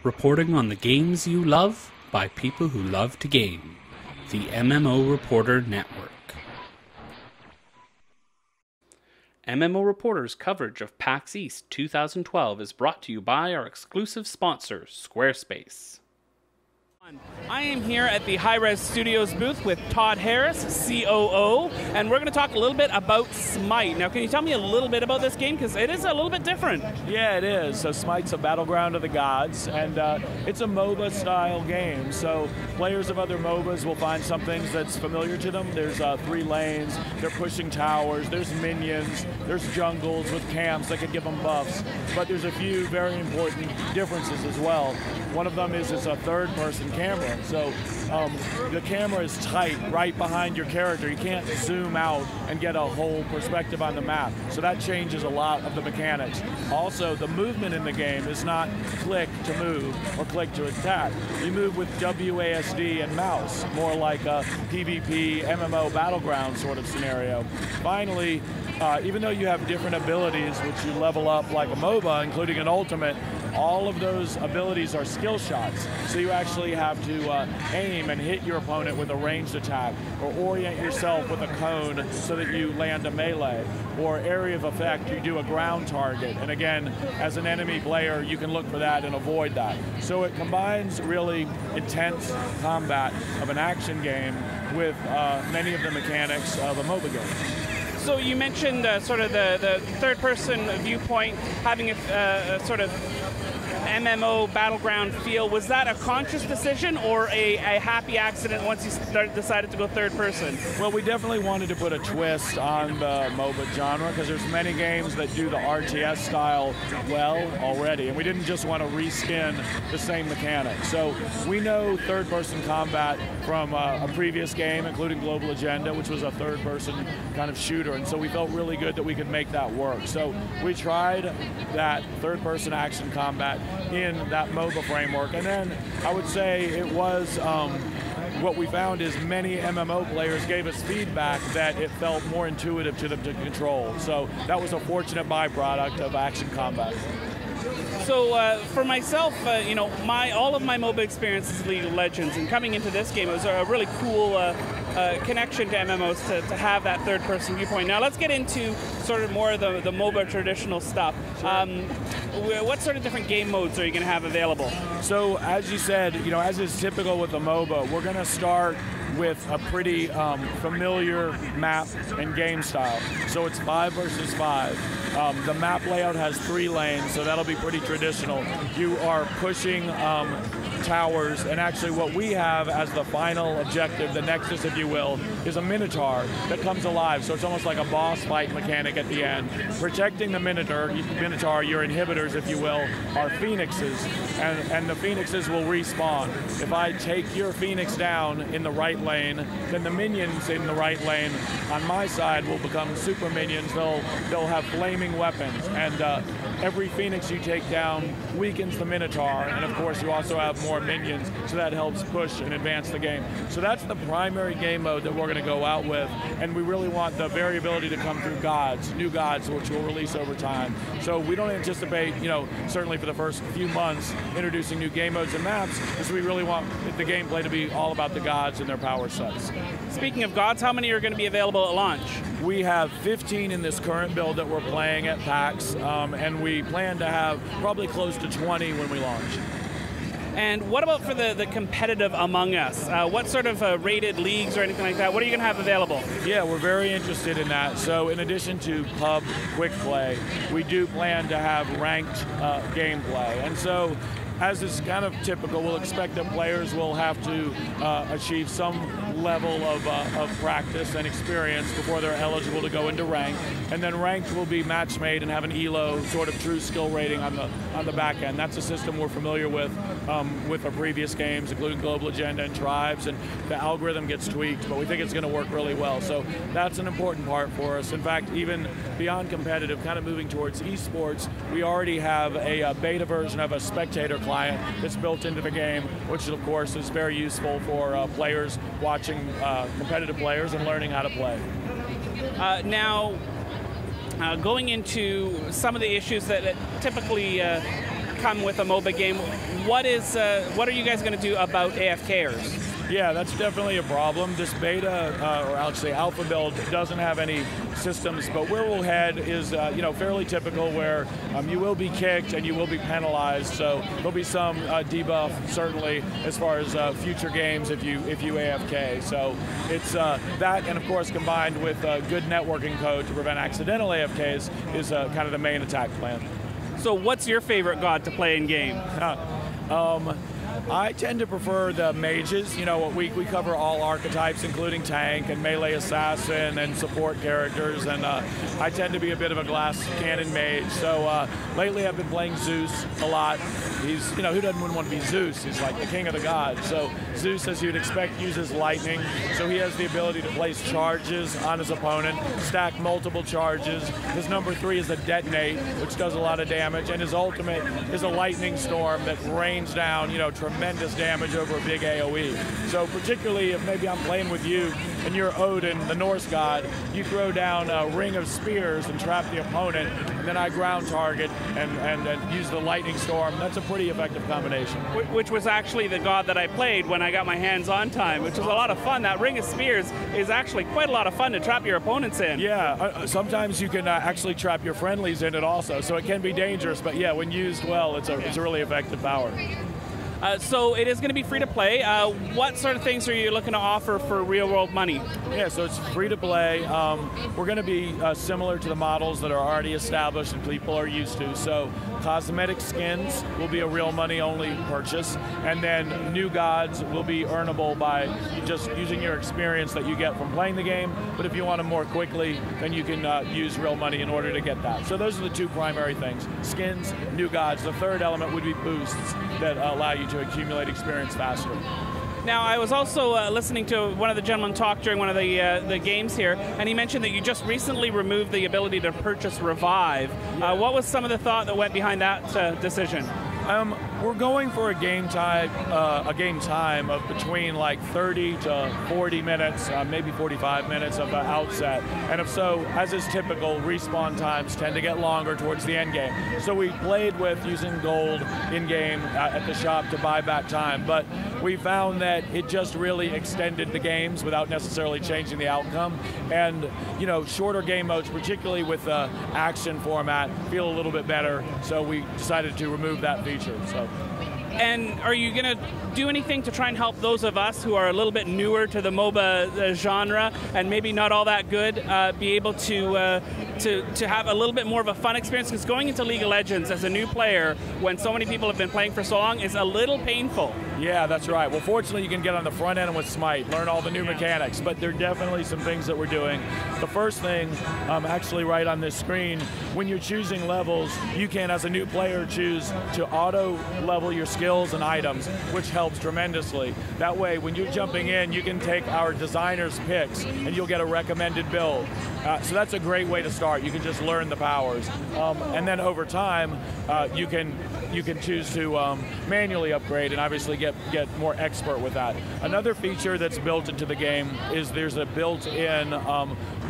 reporting on the games you love by people who love to game. The MMO Reporter Network. MMO Reporter's coverage of PAX East 2012 is brought to you by our exclusive sponsor, Squarespace. I am here at the Hi-Rez Studios booth with Todd Harris, COO, and we're going to talk a little bit about Smite. Now, can you tell me a little bit about this game? Because it is a little bit different. Yeah, it is. So Smite's a battleground of the gods, and it's a MOBA-style game. So players of other MOBAs will find some things that's familiar to them. There's 3 lanes, they're pushing towers, there's minions, there's jungles with camps that could give them buffs. But there's a few very important differences as well. One of them is it's a third-person camera. So the camera is tight right behind your character. You can't zoom out and get a whole perspective on the map. So that changes a lot of the mechanics. Also, the movement in the game is not click to move or click to attack. You move with WASD and mouse, more like a PvP, MMO battleground sort of scenario. Finally, even though you have different abilities which you level up like a MOBA, including an ultimate, all of those abilities are skill shots. So you actually have to aim and hit your opponent with a ranged attack, or orient yourself with a cone so that you land a melee, or area of effect, you do a ground target. And again, as an enemy player, you can look for that and avoid that. So it combines really intense combat of an action game with many of the mechanics of a MOBA game. So you mentioned sort of the third-person viewpoint, having a sort of MMO battleground feel. Was that a conscious decision or a happy accident once you decided to go third person? Well, we definitely wanted to put a twist on the MOBA genre because there's many games that do the RTS style well already, and we didn't just want to reskin the same mechanics. So we know third-person combat from a previous game, including Global Agenda, which was a third-person kind of shooter, and so we felt really good that we could make that work. So we tried that third-person action combat in that MOBA framework, and then I would say it was what we found is many MMO players gave us feedback that it felt more intuitive to them to control. So that was a fortunate byproduct of action combat. So for myself, you know, all of my MOBA experience is League of Legends, and coming into this game, it was a really cool connection to MMOs to have that third-person viewpoint. Now let's get into sort of more of the MOBA traditional stuff. Sure. What sort of different game modes are you going to have available? So as you said, you know, as is typical with the MOBA, we're going to start with a pretty familiar map and game style. So it's 5 versus 5. The map layout has 3 lanes, so that'll be pretty traditional. You are pushing towers, and actually what we have as the final objective, the nexus if you will, is a Minotaur that comes alive. So it's almost like a boss fight mechanic at the end. Protecting the Minotaur, your inhibitors if you will, are Phoenixes, and the Phoenixes will respawn. If I take your Phoenix down in the right lane, then the minions in the right lane on my side will become super minions. They'll have flaming weapons, and every Phoenix you take down weakens the Minotaur, and of course you also have more minions, so that helps push and advance the game. So that's the primary game mode that we're going to go out with, and we really want the variability to come through gods, new gods, which we'll release over time. So we don't anticipate, you know, certainly for the first few months, introducing new game modes and maps, because we really want the gameplay to be all about the gods and their power sets. Speaking of gods, how many are going to be available at launch? We have 15 in this current build that we're playing at PAX, and we plan to have probably close to 20 when we launch. And what about for the competitive Among Us? What sort of rated leagues or anything like that? What are you going to have available? Yeah, we're very interested in that. So in addition to pub quick play, we do plan to have ranked gameplay. And so as is kind of typical, we'll expect that players will have to achieve some level of practice and experience before they're eligible to go into ranked. And then ranked will be match made and have an ELO sort of true skill rating on the back end. That's a system we're familiar with our previous games, including Global Agenda and Tribes, and the algorithm gets tweaked, but we think it's going to work really well. So that's an important part for us. In fact, even beyond competitive, kind of moving towards esports, we already have a beta version of a spectator client that's built into the game, which of course is very useful for players watching competitive players and learning how to play. Now, going into some of the issues that typically come with a MOBA game. What are you guys going to do about AFKers? Yeah, that's definitely a problem. This beta, or actually alpha build, doesn't have any systems, but where we'll head is fairly typical, where you will be kicked and you will be penalized, so there'll be some debuff, certainly, as far as future games if you AFK. So it's that, and of course combined with good networking code to prevent accidental AFKs is kind of the main attack plan. So what's your favorite god to play in game? I tend to prefer the mages. We cover all archetypes, including tank and melee assassin and support characters, and I tend to be a bit of a glass cannon mage. So lately I've been playing Zeus a lot. He's, who doesn't want to be Zeus? He's like the king of the gods. So Zeus, as you'd expect, uses lightning, so he has the ability to place charges on his opponent, stack multiple charges. His number 3 is a detonate, which does a lot of damage, and his ultimate is a lightning storm that rains down, tremendous damage over a big AoE. So particularly if maybe I'm playing with you and you're Odin, the Norse god, you throw down a ring of spears and trap the opponent, and then I ground target and use the lightning storm. That's a pretty effective combination. Which was actually the god that I played when I got my hands on time, which was a lot of fun. That ring of spears is actually quite a lot of fun to trap your opponents in. Yeah, sometimes you can actually trap your friendlies in it also, so it can be dangerous, but yeah, when used well, it's a really effective power. So it is going to be free to play. What sort of things are you looking to offer for real world money? Yeah, so it's free to play. We're going to be similar to the models that are already established and people are used to. So cosmetic skins will be a real money only purchase, and then new gods will be earnable by just using your experience that you get from playing the game. But if you want them more quickly, then you can use real money in order to get that. So those are the two primary things: skins, new gods. The third element would be boosts that allow you to accumulate experience faster. Now, I was also listening to one of the gentlemen talk during one of the games here, and he mentioned that you just recently removed the ability to purchase Revive. Yeah. What was some of the thought that went behind that decision? We're going for a game time of between like 30 to 40 minutes, maybe 45 minutes of the outset. And if so, as is typical, respawn times tend to get longer towards the end game. So we played with using gold in-game at the shop to buy back time, but we found that it just really extended the games without necessarily changing the outcome. And shorter game modes, particularly with the action format, feel a little bit better. So we decided to remove that feature. And are you going to do anything to try and help those of us who are a little bit newer to the MOBA genre and maybe not all that good be able to have a little bit more of a fun experience? Because going into League of Legends as a new player, when so many people have been playing for so long, is a little painful. Yeah, that's right. Well, fortunately, you can get on the front end with Smite, learn all the new mechanics, but there are definitely some things that we're doing. The first thing, actually right on this screen, when you're choosing levels, you can, as a new player, choose to auto-level your skills and items, which helps tremendously. That way, when you're jumping in, you can take our designer's picks, and you'll get a recommended build. So that's a great way to start. You can just learn the powers. And then over time, you can choose to manually upgrade and obviously get more expert with that. Another feature that's built into the game is there's a built-in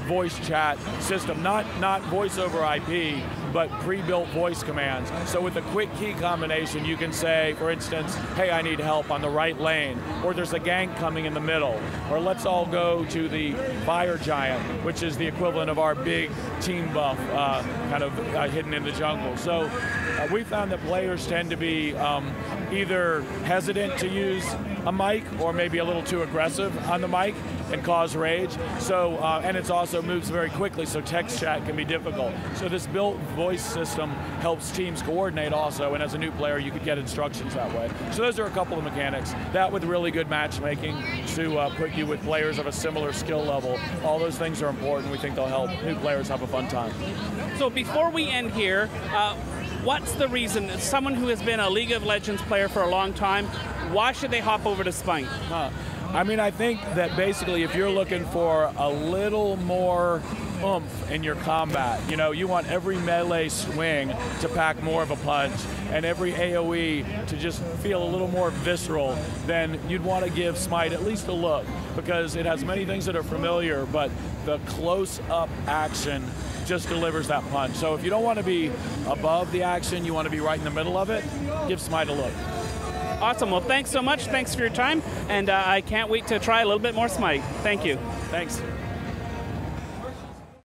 voice chat system, not voice over IP, but pre-built voice commands. So with a quick key combination, you can say, for instance, hey, I need help on the right lane, or there's a gank coming in the middle, or let's all go to the fire giant, which is the equivalent of our big team buff hidden in the jungle. So we found that players tend to be either hesitant to use a mic or maybe a little too aggressive on the mic and cause rage. So, and it also moves very quickly, so text chat can be difficult. So this built voice system helps teams coordinate also, and as a new player, you could get instructions that way. So those are a couple of mechanics. That with really good matchmaking to put you with players of a similar skill level. All those things are important. We think they'll help new players have a fun time. So before we end here, what's the reason someone who has been a League of Legends player for a long time, why should they hop over to Smite? I think that basically if you're looking for a little more oomph in your combat, you want every melee swing to pack more of a punch and every AoE to just feel a little more visceral, then you'd want to give Smite at least a look, because it has many things that are familiar, but the close-up action just delivers that punch. So if you don't want to be above the action, you want to be right in the middle of it, give Smite a look. Awesome. Well, thanks so much. Thanks for your time, and I can't wait to try a little bit more Smite. Thank you. Thanks.